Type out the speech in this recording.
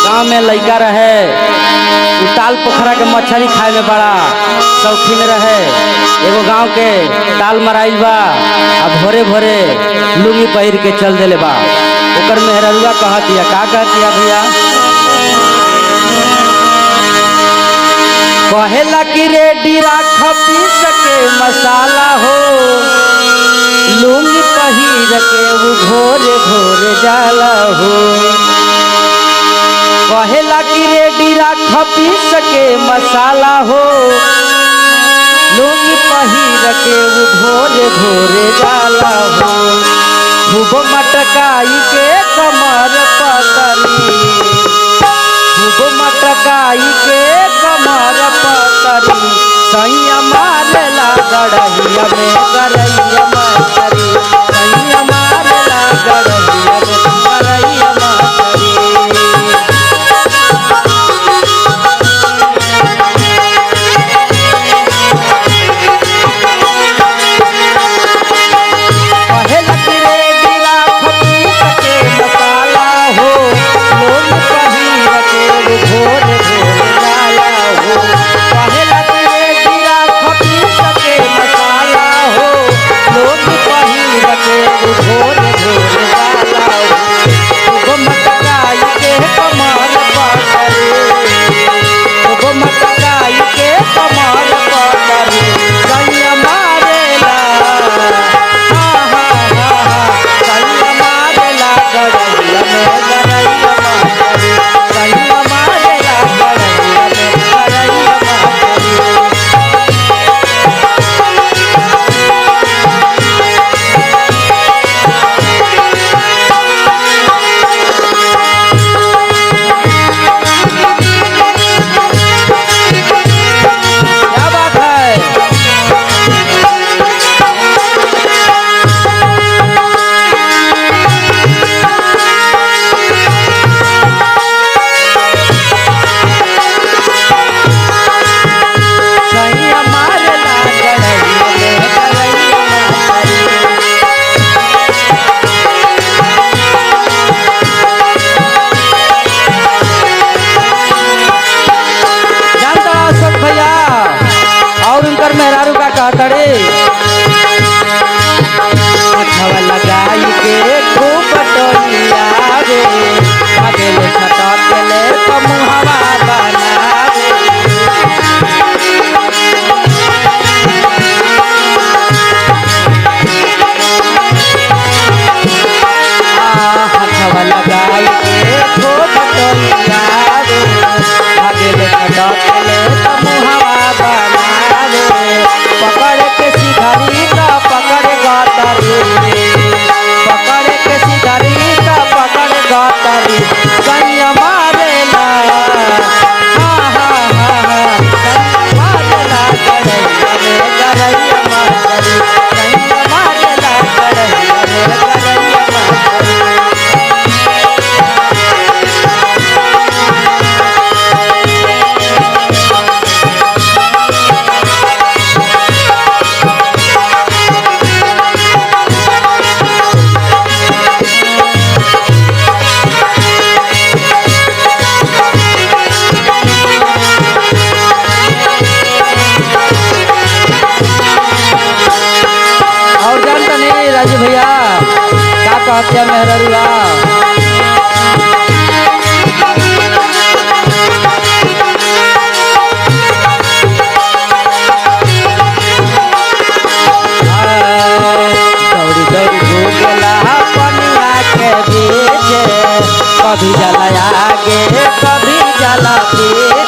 गांव में लड़का रहे, ताल पोखरा के मछली खाए में बड़ा शौकीन रहे। एगो गांव के ताल मराइल बा, अब भोरे भोरे लुंगी पहिर के चल देले बा। ओकर मेहररुआ कहतिया, का कहतिया भैया, कहेला कि रेडी राख पीस के मसाला हो, लुंगी पहिर के वो भोरे भोरे जाला हो। कहेला कि रेडी राख पीस के मसाला हो, लुंगी पहिर के वो भोरे भोरे जाला हो। खूब मटकाई के कमर पतरी, खूब मटकाई के कमर पतरी, सैया मारेला गड़हिया में गरैया मछरी, सैया मारेला गड़हिया में गरैया मछरी। मेहरारू का कहतड़े, हवा लगाई के खूब टोलिया रे, अगले छटकले तो मुहवा बनावे। हवा लगाई के खूब टोलिया रे, अगले छटकले तो मुहवा बनावे। पकड़ के सिधारी का पकड़ गातारी, पकड़ के सिधारी का पकड़ गातारी, सैया मारेला, हाँ हाँ हाँ हाँ, सैया मारेला गड़हिया में गरैया मछरी, सैया मारेला गड़हिया में गरैया मछरी। राजू भैया क्या कहते हैं मेहररुआ, दौड़ी दौड़ी घूमेला पनिया के बीच, कभी जला आगे कभी जला पीछे।